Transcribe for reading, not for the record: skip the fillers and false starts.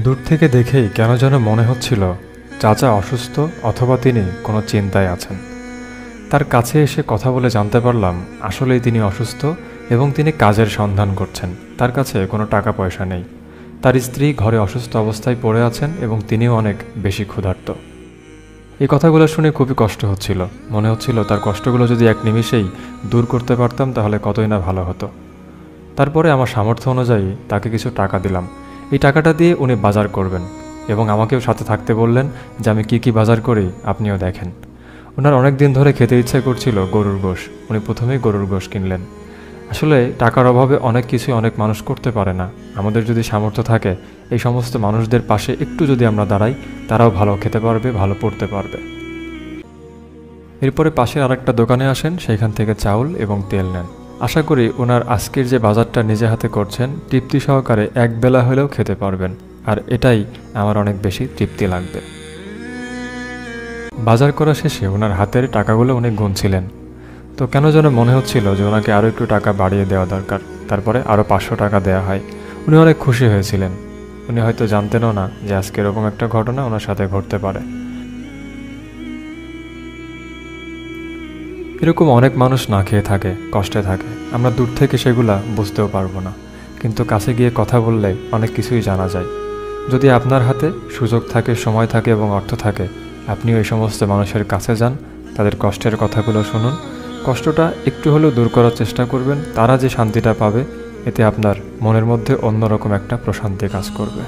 দূর থেকে দেখেই কেন যেন মনে হচ্ছিল চাচা অসুস্থ অথবা তিনি কোনো চিন্তায় আছেন। তার কাছে এসে কথা বলে জানতে পারলাম আসলেই তিনি অসুস্থ এবং তিনি কাজের সন্ধান করছেন। তার কাছে কোনো টাকা পয়সা নেই। তার স্ত্রী ঘরে অসুস্থ অবস্থায় পড়ে আছেন এবং তিনিও অনেক বেশি ক্ষুধার্ত। এই কথাগুলো শুনে খুবই কষ্ট হচ্ছিল। মনে হচ্ছিল তার কষ্টগুলো যদি এক নিমিষেই দূর করতে পারতাম তাহলে কতই না ভালো হতো। তারপরে আমার সামর্থ্য অনুযায়ী তাকে কিছু টাকা দিলাম। এই টাকাটা দিয়ে উনি বাজার করবেন এবং আমাকেও সাথে থাকতে বললেন যে আমি কি বাজার করি আপনিও দেখেন। ওনার অনেক দিন ধরে খেতে ইচ্ছে করছিল গরুর গোশ। উনি প্রথমেই গরুর গোশ কিনলেন। আসলে টাকার অভাবে অনেক কিছু অনেক মানুষ করতে পারে না। আমাদের যদি সামর্থ্য থাকে এই সমস্ত মানুষদের পাশে একটু যদি আমরা দাঁড়াই, তারাও ভালো খেতে পারবে, ভালো পড়তে পারবে। এরপরে পাশে আরেকটা দোকানে আসেন, সেইখান থেকে চাউল এবং তেল নেন। আশা করি ওনার আজকের যে বাজারটা নিজে হাতে করছেন তৃপ্তি সহকারে এক বেলা হলেও খেতে পারবেন, আর এটাই আমার অনেক বেশি তৃপ্তি লাগবে। বাজার করা শেষে ওনার হাতের টাকাগুলো উনি গুনছিলেন। তো কেন যেন মনে হচ্ছিল যে ওনাকে আরও একটু টাকা বাড়িয়ে দেওয়া দরকার। তারপরে আরও 500 টাকা দেওয়া হয়। উনি অনেক খুশি হয়েছিলেন। উনি হয়তো জানতেনও না যে আজকে এরকম একটা ঘটনা ওনার সাথে ঘটতে পারে। এরকম অনেক মানুষ না খেয়ে থাকে, কষ্টে থাকে। আমরা দূর থেকে সেগুলা বুঝতেও পারবো না, কিন্তু কাছে গিয়ে কথা বললে অনেক কিছুই জানা যায়। যদি আপনার হাতে সুযোগ থাকে, সময় থাকে এবং অর্থ থাকে, আপনিও এই সমস্ত মানুষের কাছে যান, তাদের কষ্টের কথাগুলো শুনুন, কষ্টটা একটু হলেও দূর করার চেষ্টা করবেন। তারা যে শান্তিটা পাবে এতে আপনার মনের মধ্যে অন্যরকম একটা প্রশান্তি কাজ করবে।